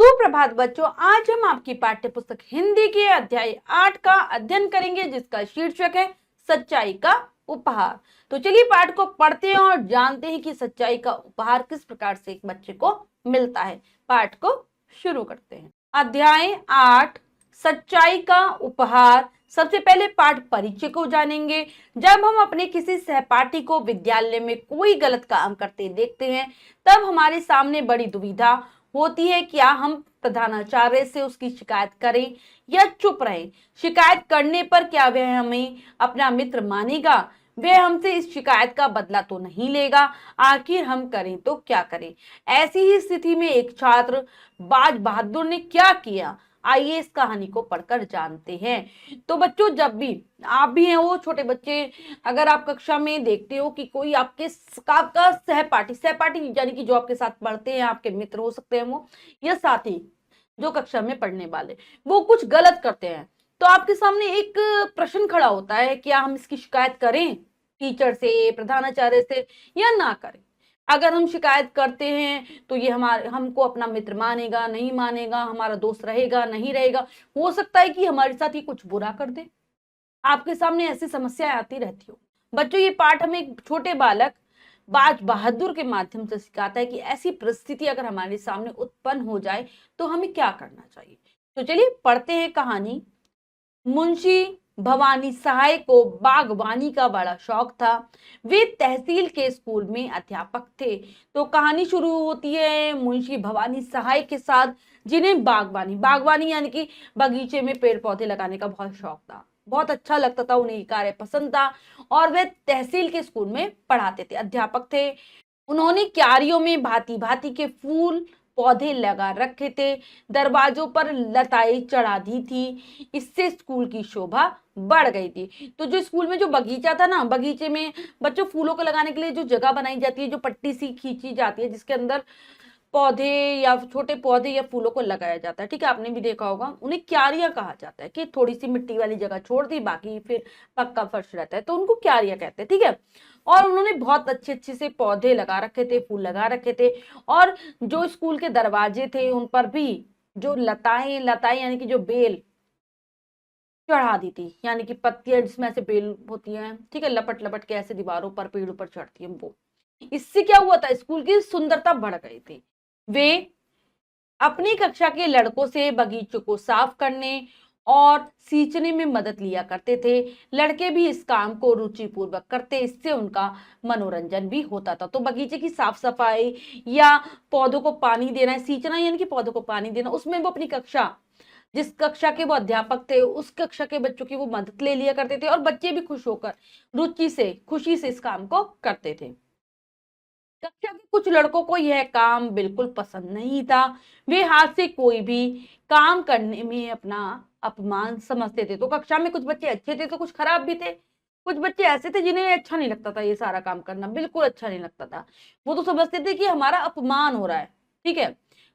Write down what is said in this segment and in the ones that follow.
सुप्रभात बच्चों, आज हम आपकी पाठ्य पुस्तक हिंदी के अध्याय 8 का अध्ययन करेंगे, जिसका शीर्षक है सच्चाई का उपहार। तो चलिए पाठ को पढ़ते हैं और जानते हैं कि सच्चाई का उपहार किस प्रकार से एक बच्चे को मिलता है। पाठ को शुरू करते हैं। अध्याय 8 सच्चाई का उपहार। सबसे पहले पाठ परिचय को जानेंगे। जब हम अपने किसी सहपाठी को विद्यालय में कोई गलत काम करते देखते हैं, तब हमारे सामने बड़ी दुविधा होती है। क्या हम प्रधानाचार्य से उसकी शिकायत करें या चुप रहें? शिकायत करने पर क्या वह हमें अपना मित्र मानेगा? वह हमसे इस शिकायत का बदला तो नहीं लेगा। आखिर हम करें तो क्या करें? ऐसी ही स्थिति में एक छात्र बाज बहादुर ने क्या किया, आइए इस कहानी को पढ़कर जानते हैं। तो बच्चों, जब भी आप भी हैं वो छोटे बच्चे, अगर आप कक्षा में देखते हो कि कोई आपका सहपाठी यानी कि जो आपके साथ पढ़ते हैं, आपके मित्र हो सकते हैं वो, या साथी जो कक्षा में पढ़ने वाले, वो कुछ गलत करते हैं, तो आपके सामने एक प्रश्न खड़ा होता है, क्या हम इसकी शिकायत करें टीचर से, प्रधानाचार्य से, या ना करें? अगर हम शिकायत करते हैं तो ये हमको अपना मित्र मानेगा नहीं मानेगा, हमारा दोस्त रहेगा नहीं रहेगा, हो सकता है कि हमारे साथ ही कुछ बुरा कर दे। आपके सामने ऐसी समस्याएं आती रहती हो। बच्चों, ये पाठ हमें एक छोटे बालक बाज बहादुर के माध्यम से सिखाता है कि ऐसी परिस्थिति अगर हमारे सामने उत्पन्न हो जाए तो हमें क्या करना चाहिए। तो चलिए पढ़ते हैं कहानी। मुंशी भवानी सहाय को बागवानी का बड़ा शौक था। वे तहसील के स्कूल में अध्यापक थे। तो कहानी शुरू होती है मुंशी भवानी सहाय के साथ, जिन्हें बागवानी बागवानी यानी कि बगीचे में पेड़ पौधे लगाने का बहुत शौक था, बहुत अच्छा लगता था उन्हें, कार्य पसंद था। और वे तहसील के स्कूल में पढ़ाते थे, अध्यापक थे। उन्होंने क्यारियों में भांति भांति के फूल पौधे लगा रखे थे, दरवाजों पर लताएं चढ़ा दी थी। इससे स्कूल की शोभा बढ़ गई थी। तो जो स्कूल में जो बगीचा था ना, बगीचे में बच्चों फूलों को लगाने के लिए जो जगह बनाई जाती है, जो पट्टी सी खींची जाती है, जिसके अंदर पौधे या छोटे पौधे या फूलों को लगाया जाता है, ठीक है, आपने भी देखा होगा। उन्हें क्यारियां कहा जाता है कि थोड़ी सी मिट्टी वाली जगह छोड़ दी, बाकी फिर पक्का फर्श रहता है, तो उनको क्यारियां कहते हैं, ठीक है। और उन्होंने बहुत अच्छे अच्छे से पौधे लगा रखे थे, फूल लगा रखे थे। और जो स्कूल के दरवाजे थे उन पर भी जो लताएं लताएं यानी कि जो बेल चढ़ा दी थी, यानी कि पत्तियां जिसमें ऐसे बेल होती हैं, ठीक है, लपट लपट के ऐसे दीवारों पर पेड़ों पर चढ़ती है वो। इससे क्या हुआ था, स्कूल की सुंदरता बढ़ गई थी। वे अपनी कक्षा के लड़कों से बगीचों को साफ करने और सींचने में मदद लिया करते थे। लड़के भी इस काम को रुचिपूर्वक करते, इससे उनका मनोरंजन भी होता था। तो बगीचे की साफ सफाई या पौधों को पानी देना, सींचना यानी कि पौधों को पानी देना, उसमें वो अपनी कक्षा, जिस कक्षा के वो अध्यापक थे, उस कक्षा के बच्चों की वो मदद ले लिया करते थे, और बच्चे भी खुश होकर रुचि से खुशी से इस काम को करते थे। कक्षा के कुछ लड़कों को यह काम बिल्कुल पसंद नहीं था। वे हाथ से कोई भी काम करने में अपना अपमान समझते थे। तो कक्षा में कुछ बच्चे अच्छे थे तो कुछ खराब भी थे। कुछ बच्चे ऐसे थे जिन्हें अच्छा नहीं लगता था, ये सारा काम करना बिल्कुल अच्छा नहीं लगता था। वो तो समझते थे कि हमारा अपमान हो रहा है, ठीक है,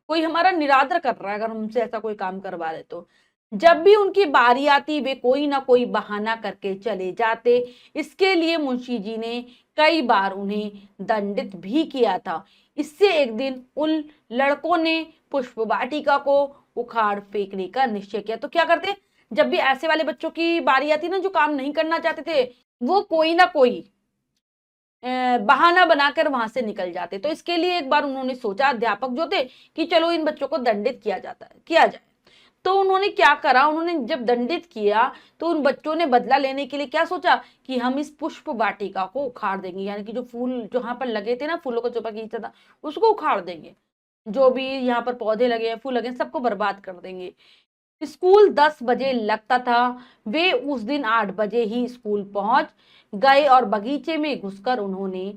कोई हमारा निरादर कर रहा है अगर हमसे ऐसा कोई काम करवा रहे तो। जब भी उनकी बारी आती वे कोई ना कोई बहाना करके चले जाते। इसके लिए मुंशी जी ने कई बार उन्हें दंडित भी किया था। इससे एक दिन उन लड़कों ने पुष्प वाटिका को उखाड़ फेंकने का निश्चय किया। तो क्या करते, जब भी ऐसे वाले बच्चों की बारी आती ना, जो काम नहीं करना चाहते थे, वो कोई ना कोई बहाना बनाकर वहां से निकल जाते। तो इसके लिए एक बार उन्होंने सोचा, अध्यापक जो थे, कि चलो इन बच्चों को दंडित किया जाए। तो उन्होंने क्या करा, उन्होंने जब दंडित किया तो उन बच्चों ने बदला लेने के लिए क्या सोचा कि हम इस पुष्प वाटिका को उखाड़ देंगे, यानी कि जो फूल जहां पर लगे थे ना, फूलों का जो बगीचा था, उसको उखाड़ देंगे। जो भी यहाँ पर पौधे लगे हैं, फूल लगे हैं, सबको बर्बाद कर देंगे। स्कूल 10 बजे लगता था। वे उस दिन 8 बजे ही स्कूल पहुंच गए और बगीचे में घुसकर उन्होंने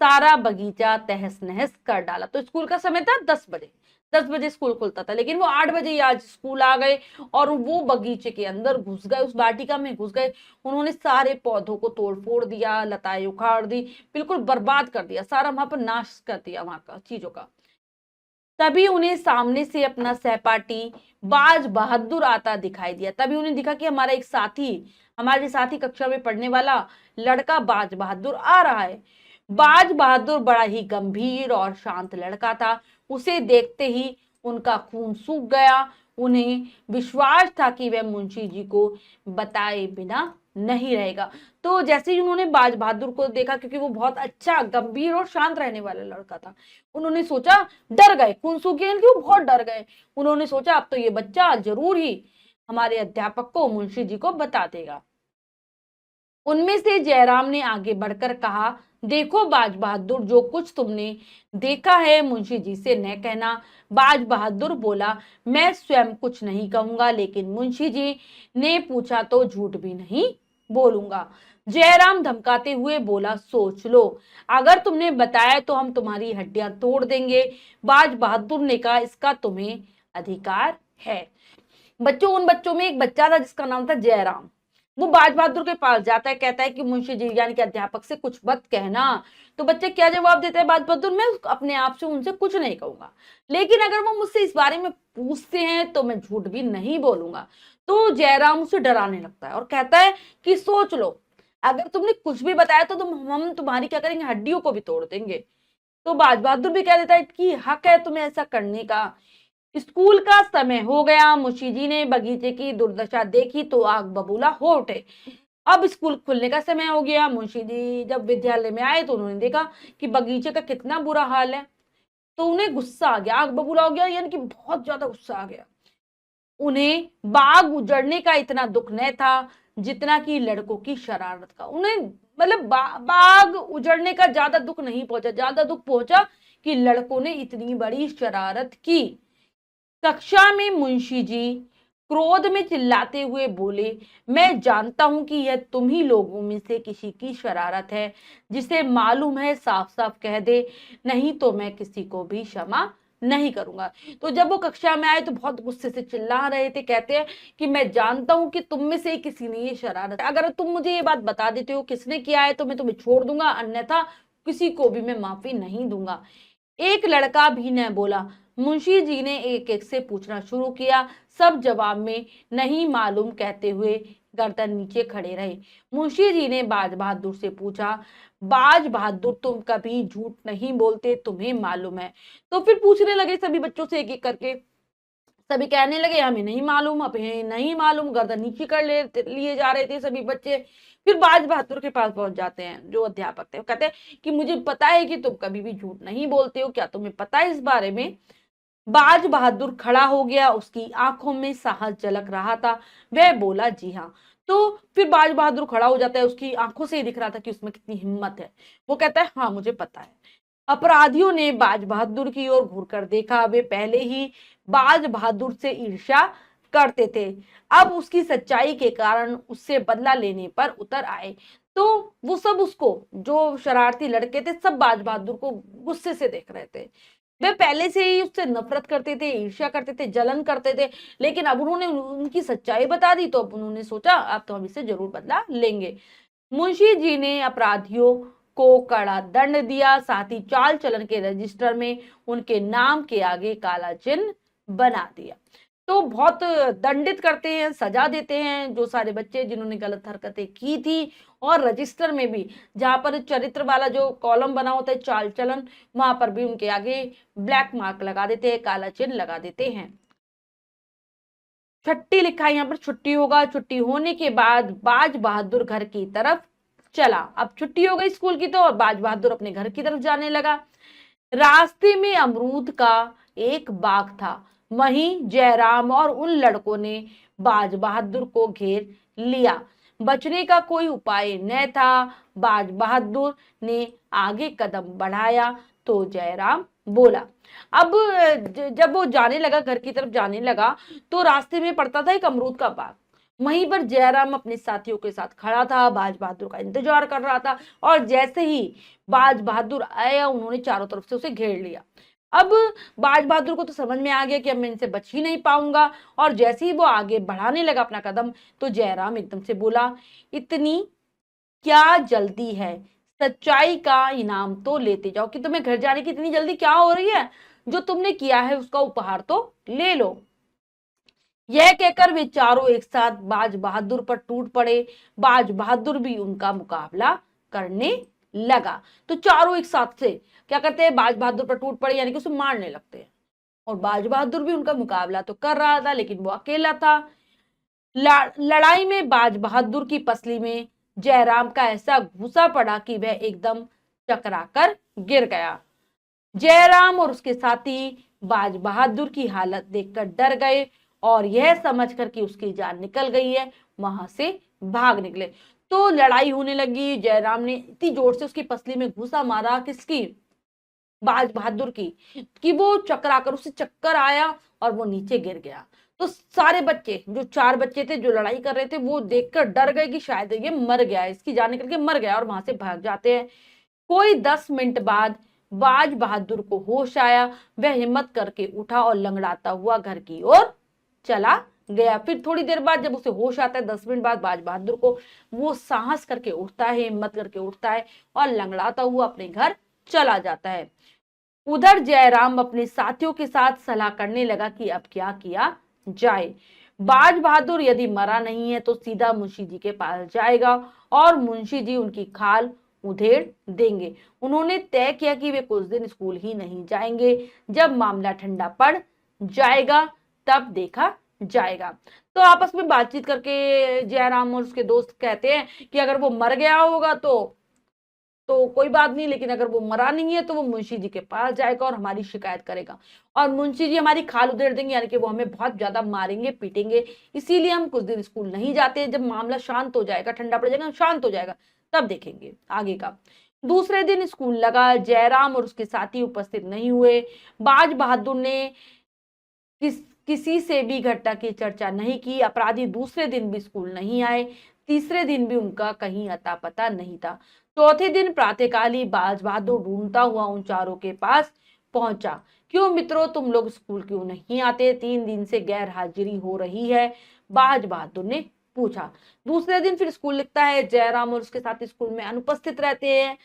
सारा बगीचा तहस नहस कर डाला। तो स्कूल का समय था 10 बजे, 10 बजे स्कूल खुलता था, लेकिन वो 8 बजे ही आज स्कूल आ गए और वो बगीचे के अंदर घुस गए, उस वाटिका में घुस गए। उन्होंने सारे पौधों को तोड़ फोड़ दिया, लताएं उखाड़ दी, बिल्कुल बर्बाद कर दिया, सारा वहां पर नाश कर दिया वहां का चीजों का। तभी उन्हें सामने से अपना सहपाठी बाज बहादुर आता दिखाई दिया। तभी उन्हें दिखा कि हमारे साथी कक्षा में पढ़ने वाला लड़का बाज बहादुर आ रहा है। बाज बहादुर बड़ा ही गंभीर और शांत लड़का था। उसे देखते ही उनका खून सूख गया। उन्हें विश्वास था कि वह मुंशी जी को बताए बिना नहीं रहेगा। तो जैसे ही उन्होंने बाज बहादुर को देखा, क्योंकि वो बहुत अच्छा, गंभीर और शांत रहने वाला लड़का था, उन्होंने सोचा, डर गए, खून सूख गया, वो बहुत डर गए। उन्होंने सोचा अब तो ये बच्चा जरूर ही हमारे अध्यापक को, मुंशी जी को बता देगा। उनमें से जयराम ने आगे बढ़कर कहा, देखो बाज बहादुर, जो कुछ तुमने देखा है मुंशी जी से न कहना। बाज बहादुर बोला, मैं स्वयं कुछ नहीं कहूंगा, लेकिन मुंशी जी ने पूछा तो झूठ भी नहीं बोलूंगा। जयराम धमकाते हुए बोला, सोच लो, अगर तुमने बताया तो हम तुम्हारी हड्डियां तोड़ देंगे। बाज बहादुर ने कहा, इसका तुम्हें अधिकार है। बच्चों, उन बच्चों में एक बच्चा था जिसका नाम था जयराम। वो बाज बहादुर के पास जाता है, कहता है कि मुंशी जी यानी कि अध्यापक से कुछ मत कहना। तो बच्चे क्या जवाब देते हैं बाज बहादुर, मैं अपने आप से उनसे कुछ नहीं कहूंगा, लेकिन अगर वो मुझसे इस बारे में पूछते हैं तो मैं झूठ भी नहीं बोलूंगा। तो जयराम उसे डराने लगता है और कहता है कि सोच लो, अगर तुमने कुछ भी बताया तो हम तुम्हारी क्या करेंगे, हड्डियों को भी तोड़ देंगे। तो बाज बहादुर भी कह देता है कि हक है तुम्हें ऐसा करने का। स्कूल का समय हो गया। मुंशी जी ने बगीचे की दुर्दशा देखी तो आग बबूला हो उठे। अब स्कूल खुलने का समय हो गया। मुंशी जी जब विद्यालय में आए तो उन्होंने देखा कि बगीचे का कितना बुरा हाल है। तो उन्हें गुस्सा आ गया, आग बबूला हो गया, यानी कि बहुत ज्यादा गुस्सा आ गया। उन्हें बाग उजड़ने का इतना दुख न था जितना कि लड़कों की शरारत का। उन्हें मतलब बाग उजड़ने का ज्यादा दुख नहीं पहुंचा, ज्यादा दुख पहुंचा कि लड़कों ने इतनी बड़ी शरारत की। कक्षा में मुंशी जी क्रोध में चिल्लाते हुए बोले, मैं जानता हूं कि यह तुम ही लोगों में से किसी की शरारत है। जिसे मालूम है साफ साफ कह दे, नहीं तो मैं किसी को भी क्षमा नहीं करूंगा। तो जब वो कक्षा में आए तो बहुत गुस्से से चिल्ला रहे थे, कहते हैं कि मैं जानता हूं कि तुम में से किसी ने ये शरारत, अगर तुम मुझे ये बात बता देते हो किसने किया है तो मैं तुम्हें छोड़ दूंगा, अन्यथा किसी को भी मैं माफी नहीं दूंगा। एक लड़का भी न बोला। मुंशी जी ने एक एक से पूछना शुरू किया। सब जवाब में नहीं मालूम कहते हुए गर्दन नीचे खड़े रहे। मुंशी जी ने बाज बहादुर से पूछा, बाज बहादुर तुम कभी झूठ नहीं बोलते, तुम्हें मालूम है? तो फिर पूछने लगे सभी बच्चों से एक एक करके। सभी कहने लगे हमें नहीं मालूम, हमें नहीं मालूम, गर्दन नीचे कर लिए जा रहे थे सभी बच्चे। फिर बाज बहादुर के पास पहुंच जाते हैं जो अध्यापक थे, वो कहते हैं कि मुझे पता है कि तुम कभी भी झूठ नहीं बोलते हो, क्या तुम्हें पता है इस बारे में? बाज बहादुर खड़ा हो गया, उसकी आंखों में साहस झलक रहा था। वह बोला, जी हाँ। तो फिर बाज बहादुर खड़ा हो जाता है, उसकी आंखों से ही दिख रहा था कि उसमें कितनी हिम्मत है। वो कहता है, हाँ मुझे पता है। अपराधियों ने बाज बहादुर की ओर घूरकर देखा। वे पहले ही बाज बहादुर से ईर्ष्या करते थे, अब उसकी सच्चाई के कारण उससे बदला लेने पर उतर आए। तो वो सब उसको, जो शरारती लड़के थे, सब बाज बहादुर को गुस्से से देख रहे थे। वे पहले से ही उससे नफरत करते थे, ईर्ष्या करते थे, जलन करते थे, लेकिन अब उन्होंने उनकी सच्चाई बता दी तो अब उन्होंने सोचा अब तो हम इससे जरूर बदला लेंगे। मुंशी जी ने अपराधियों को कड़ा दंड दिया, साथ ही चाल चलन के रजिस्टर में उनके नाम के आगे काला चिन्ह बना दिया। तो बहुत दंडित करते हैं, सजा देते हैं जो सारे बच्चे जिन्होंने गलत हरकतें की थी। और रजिस्टर में भी, जहां पर चरित्र वाला जो कॉलम बना होता है चाल चलन, वहां पर भी उनके आगे ब्लैक मार्क लगा देते हैं, काला चिन्ह लगा देते हैं। छुट्टी लिखा है यहाँ पर, छुट्टी होगा। छुट्टी होने के बाद बाज बहादुर घर की तरफ चला। अब छुट्टी हो गई स्कूल की तो, और बाज बहादुर अपने घर की तरफ जाने लगा। रास्ते में अमरूद का एक बाग था। वहीं जयराम और उन लड़कों ने बाज बहादुर को घेर लिया। बचने का कोई उपाय न था। बाज बहादुर ने आगे कदम बढ़ाया तो जयराम बोला। अब जब वो जाने लगा, घर की तरफ जाने लगा, तो रास्ते में पड़ता था एक अमरूद का बाग। वहीं पर जयराम अपने साथियों के साथ खड़ा था, बाज बहादुर का इंतजार कर रहा था। और जैसे ही बाज बहादुर आया, उन्होंने चारों तरफ से उसे घेर लिया। अब बाज बहादुर को तो समझ में आ गया कि अब मैं इनसे बच ही नहीं पाऊंगा। और जैसे ही वो आगे बढ़ाने लगा अपना कदम, तो जयराम एकदम से बोला, इतनी क्या जल्दी है? सच्चाई का इनाम तो लेते जाओ, कि तुम्हें घर जाने की इतनी जल्दी क्या हो रही है? जो तुमने किया है उसका उपहार तो ले लो। यह कहकर वे चारों एक साथ बाज बहादुर पर टूट पड़े। बाज बहादुर भी उनका मुकाबला करने लगा। तो चारों एक साथ से क्या करते हैं, बाज बहादुर पर टूट पड़े, यानी कि उसे मारने लगते हैं। और बाज बहादुर भी उनका मुकाबला तो कर रहा था, लेकिन वो अकेला था। लड़ाई में बाज बहादुर की पसली में जयराम का ऐसा घूसा पड़ा कि वह एकदम चकराकर गिर गया। जयराम और उसके साथी बाज बहादुर की हालत देखकर डर गए और यह समझकर कि उसकी जान निकल गई है, वहां से भाग निकले। तो लड़ाई होने लगी। जयराम ने इतनी जोर से उसकी पसली में घूसा मारा, किसकी? बाज बहादुर की, कि वो चकराकर, उसे चक्कर आया और वो नीचे गिर गया। तो सारे बच्चे, जो 4 बच्चे थे जो लड़ाई कर रहे थे, वो देखकर डर गए कि शायद ये मर गया, इसकी जान निकल के मर गया, और वहां से भाग जाते हैं। कोई 10 मिनट बाद बाज बहादुर को होश आया। वह हिम्मत करके उठा और लंगड़ाता हुआ घर की ओर चला गया। फिर थोड़ी देर बाद जब उसे होश आता है, 10 मिनट बाद, बाज बहादुर को, वो साहस करके उठता है, हिम्मत करके उठता है और लंगड़ाता हुआ अपने घर चला जाता है। उधर जयराम अपने साथियों के साथ सलाह करने लगा कि अब क्या किया जाए। बाज बहादुर यदि मरा नहीं है तो सीधा मुंशी जी के पास जाएगा और मुंशी जी उनकी खाल उधेड़ देंगे। उन्होंने तय किया कि वे कुछ दिन स्कूल ही नहीं जाएंगे, जब मामला ठंडा पड़ जाएगा तब देखा जाएगा। तो आपस में बातचीत करके जयराम और उसके दोस्त कहते हैं कि अगर वो मर गया होगा तो कोई बात नहीं, लेकिन अगर वो मरा नहीं है तो वो मुंशी जी के पास जाएगा और हमारी शिकायत करेगा, और मुंशी जी हमारी खाल उधेड़ देंगे, यानी कि वो हमें बहुत ज्यादा मारेंगे पीटेंगे। इसीलिए हम कुछ दिन स्कूल नहीं जाते। जब मामला शांत हो जाएगा, ठंडा पड़ जाएगा, शांत हो जाएगा, तब देखेंगे आगे का। दूसरे दिन स्कूल लगा। जयराम और उसके साथी उपस्थित नहीं हुए। बाज बहादुर ने किसी से भी घटना की चर्चा नहीं की। अपराधी दूसरे दिन भी स्कूल नहीं आए। तीसरे दिन भी उनका कहीं अता पता नहीं था। चौथे दिन प्रातःकाल ही बाज बहादुर ढूंढता हुआ उन चारों के पास पहुंचा। क्यों मित्रों, तुम लोग स्कूल क्यों नहीं आते? 3 दिन से गैर हाजिरी हो रही है, बाज बहादुर ने पूछा। दूसरे दिन फिर स्कूल लिखता है। जयराम और उसके साथ स्कूल में अनुपस्थित रहते हैं।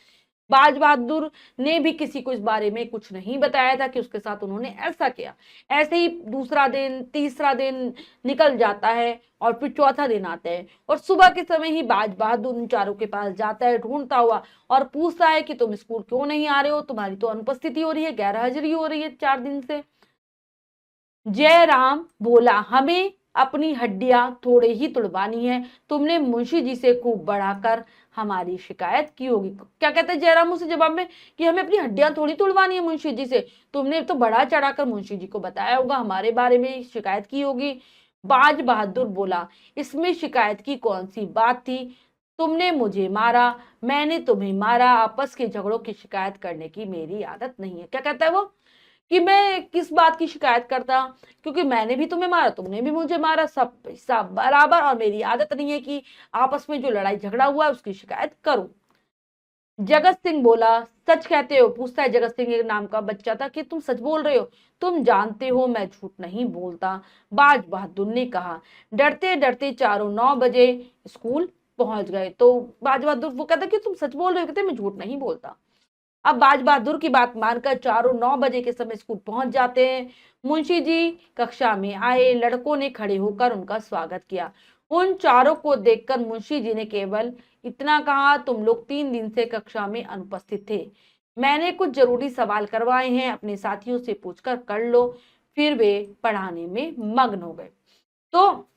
बाज बहादुर ने भी किसी को इस बारे में कुछ नहीं बताया था कि उसके साथ उन्होंने ऐसा किया। ऐसे ही दूसरा दिन, तीसरा दिन निकल जाता है और फिर चौथा दिन आता है, और सुबह के समय ही बाज बहादुर उन चारों के पास जाता है ढूंढता हुआ और पूछता है कि तुम स्कूल क्यों नहीं आ रहे हो? तुम्हारी तो अनुपस्थिति हो रही है, गैर हाजिरी हो रही है 4 दिन से। जयराम बोला, हमें अपनी हड्डियां थोड़े ही तुड़वानी है। तुमने मुंशी जी से खूब बढ़ाकर हमारी शिकायत की होगी। क्या कहते हैं जयराम उसे जवाब में? कि हमें अपनी हड्डियां थोड़ी तुड़वानी है मुंशी जी से, तुमने तो बढ़ा चढ़ाकर मुंशी जी को बताया होगा, हमारे बारे में शिकायत की होगी। बाज बहादुर बोला, इसमें शिकायत की कौन सी बात थी? तुमने मुझे मारा, मैंने तुम्हें मारा, आपस के झगड़ों की शिकायत करने की मेरी आदत नहीं है। क्या कहता है वो? कि मैं किस बात की शिकायत करता, क्योंकि मैंने भी तुम्हें मारा, तुमने भी मुझे मारा, सब बराबर, और मेरी आदत नहीं है कि आपस में जो लड़ाई झगड़ा हुआ है उसकी शिकायत करूं। जगत सिंह बोला, सच कहते हो? पूछता है जगत सिंह, एक नाम का बच्चा था, कि तुम सच बोल रहे हो? तुम जानते हो मैं झूठ नहीं बोलता, बाज बहादुर ने कहा। डरते डरते चारों 9 बजे स्कूल पहुंच गए। तो बाज बहादुर वो कहता कि तुम सच बोल रहे हो? कहते मैं झूठ नहीं बोलता। अब बाज बहादुर की बात मानकर चारों 9 बजे के समय स्कूल पहुंच जाते हैं। मुंशी जी कक्षा में आए। लड़कों ने खड़े होकर उनका स्वागत किया। उन चारों को देखकर मुंशी जी ने केवल इतना कहा, तुम लोग 3 दिन से कक्षा में अनुपस्थित थे। मैंने कुछ जरूरी सवाल करवाए हैं, अपने साथियों से पूछकर कर लो। फिर वे पढ़ाने में मग्न हो गए। तो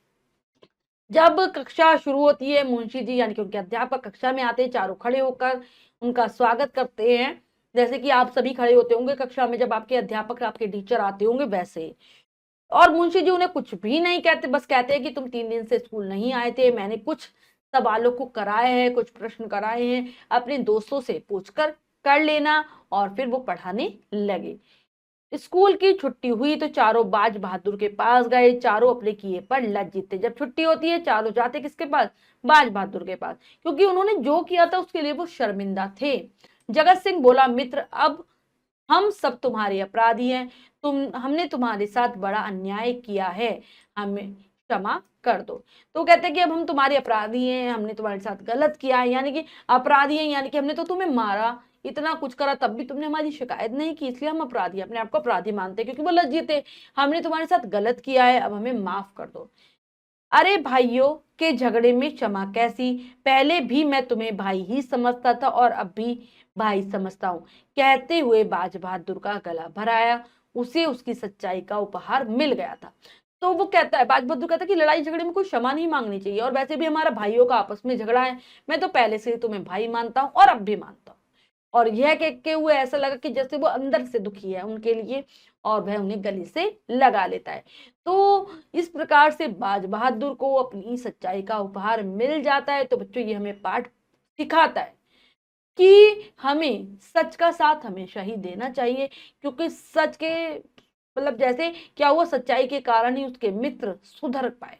जब कक्षा शुरू होती है, मुंशी जी यानी कि उनके अध्यापक कक्षा में आते हैं, चारों खड़े होकर उनका स्वागत करते हैं। जैसे कि आप सभी खड़े होते होंगे कक्षा में जब आपके अध्यापक, आपके टीचर आते होंगे, वैसे। और मुंशी जी उन्हें कुछ भी नहीं कहते, बस कहते हैं कि तुम 3 दिन से स्कूल नहीं आए थे, मैंने कुछ सवालों को कराए हैं, कुछ प्रश्न कराए हैं, अपने दोस्तों से पूछकर कर लेना। और फिर वो पढ़ाने लगे। स्कूल की छुट्टी हुई तो चारों बाज बहादुर के पास गए। चारों अपने किए पर लज्जित थे। जब छुट्टी होती है चारों जाते किसके पास? बाज बहादुर के पास, क्योंकि उन्होंने जो किया था उसके लिए वो शर्मिंदा थे। जगत सिंह बोला, मित्र, अब हम सब तुम्हारे अपराधी हैं। हमने तुम्हारे साथ बड़ा अन्याय किया है, हमें क्षमा कर दो। तो कहते हैं कि अब हम तुम्हारे अपराधी हैं, हमने तुम्हारे साथ गलत किया है, यानी कि अपराधी हैं, यानी कि हमने तो तुम्हें मारा, इतना कुछ करा, तब भी तुमने हमारी शिकायत नहीं की, इसलिए हम अपराधी, अपने आप को अपराधी मानते हैं, क्योंकि वो लज्जित है। हमने तुम्हारे साथ गलत किया है, अब हमें माफ कर दो। अरे भाइयों के झगड़े में क्षमा कैसी? पहले भी मैं तुम्हें भाई ही समझता था और अब भी भाई समझता हूँ। कहते हुए बाज बहादुर का गला भराया। उसे उसकी सच्चाई का उपहार मिल गया था। तो वो कहता है, बाज बहादुर कहता है कि लड़ाई झगड़े में कोई क्षमा नहीं मांगनी चाहिए, और वैसे भी हमारा भाइयों का आपस में झगड़ा है, मैं तो पहले से ही तुम्हें भाई मानता हूँ और अब भी मानता हूँ। और यह कह के हुए ऐसा लगा कि जैसे वो अंदर से दुखी है उनके लिए, और वह उन्हें गले से लगा लेता है। तो इस प्रकार से बाज बहादुर को अपनी सच्चाई का उपहार मिल जाता है। तो बच्चों, ये हमें पाठ सिखाता है कि हमें सच का साथ हमेशा ही देना चाहिए, क्योंकि सच के मतलब जैसे क्या हुआ, सच्चाई के कारण ही उसके मित्र सुधर पाए।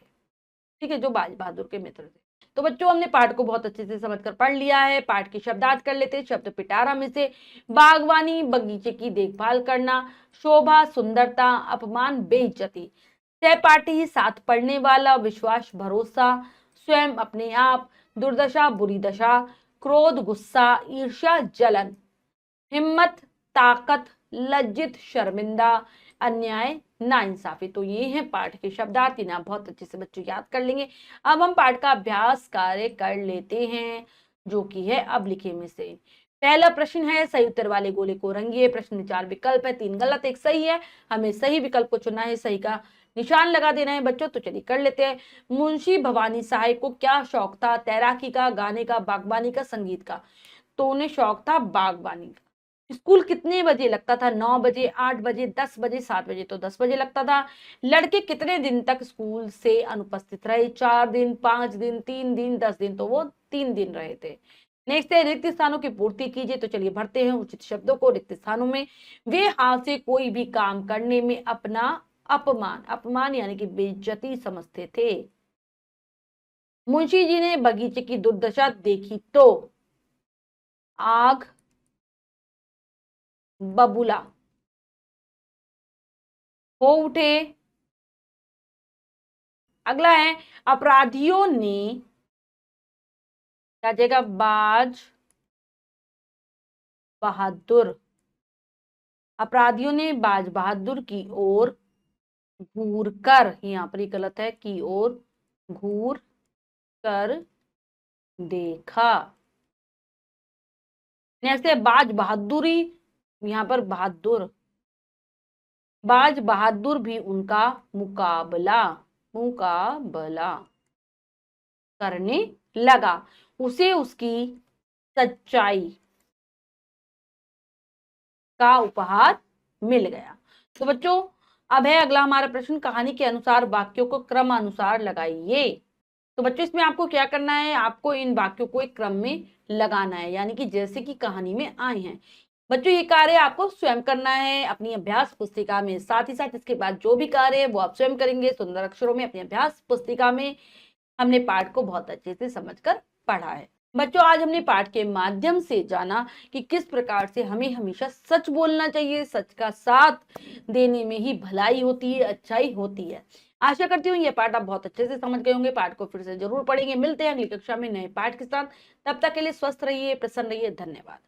ठीक है, जो बाज बहादुर के मित्र थे। तो बच्चों, हमने पाठ को बहुत अच्छे से समझकर पढ़ लिया है। पाठ की शब्दार्थ कर लेते हैं। शब्द पिटारा में से बागवानी, बगीचे की देखभाल करना, शोभा सुंदरता, अपमान बेइज्जती, सहपाठी साथ पढ़ने वाला, विश्वास भरोसा, स्वयं अपने आप, दुर्दशा बुरी दशा, क्रोध गुस्सा, ईर्ष्या जलन, हिम्मत ताकत, लज्जित शर्मिंदा, अन्याय नाइंसाफी। तो ये हैं पाठ के शब्दार्थ, इन्हें आप बहुत अच्छे से बच्चों याद कर लेंगे। अब हम पाठ का अभ्यास कार्य कर लेते हैं, जो कि है अब लिखे में से। पहला प्रश्न है, सही उत्तर वाले गोले को रंगिए। प्रश्न में 4 विकल्प है, 3 गलत 1 सही है। हमें सही विकल्प को चुनना है, सही का निशान लगा देना है बच्चों। तो चलिए कर लेते हैं। मुंशी भवानी साहब को क्या शौक था? तैराकी का, गाने का, बागवानी का, संगीत का। तो उन्हें शौक था बागवानी का। स्कूल कितने बजे लगता था? 9 बजे, 8 बजे, 10 बजे, 7 बजे। तो 10 बजे लगता था। लड़के कितने दिन तक स्कूल से अनुपस्थित रहे? 4 दिन, 5 दिन, 3 दिन, 10 दिन। तो वो 3 दिन रहे थे। नेक्स्ट है, रिक्त स्थानों की पूर्ति कीजिए। तो चलिए भरते हैं उचित शब्दों को रिक्त स्थानों में। वे हाथ से कोई भी काम करने में अपना अपमान, अपमान यानी कि बेइज्जती समझते थे। मुंशी जी ने बगीचे की दुर्दशा देखी तो आग बबूला हो उठे। अगला है, अपराधियों ने क्या जाएगा? बाज बहादुर, अपराधियों ने बाज बहादुर की ओर घूर कर, यहाँ पर ही गलत है, की ओर घूर कर देखा। नेक्स्ट है, बाज बहादुरी, यहाँ पर बहादुर, बाज बहादुर भी उनका मुकाबला, मुकाबला करने लगा। उसे उसकी सच्चाई का उपहार मिल गया। तो बच्चों, अब है अगला हमारा प्रश्न, कहानी के अनुसार वाक्यों को क्रमानुसार लगाइए। तो बच्चों, इसमें आपको क्या करना है? आपको इन वाक्यों को एक क्रम में लगाना है, यानी कि जैसे कि कहानी में आए हैं। बच्चों, ये कार्य आपको स्वयं करना है अपनी अभ्यास पुस्तिका में। साथ ही साथ इसके बाद जो भी कार्य है वो आप स्वयं करेंगे सुंदर अक्षरों में अपनी अभ्यास पुस्तिका में। हमने पाठ को बहुत अच्छे से समझकर पढ़ा है। बच्चों, आज हमने पाठ के माध्यम से जाना कि किस प्रकार से हमें हमेशा सच बोलना चाहिए। सच का साथ देने में ही भलाई होती है, अच्छाई होती है। आशा करती हूँ ये पाठ आप बहुत अच्छे से समझ गए होंगे। पाठ को फिर से जरूर पढ़ेंगे। मिलते हैं अगली कक्षा में नए पाठ के साथ। तब तक के लिए स्वस्थ रहिए, प्रसन्न रहिए। धन्यवाद।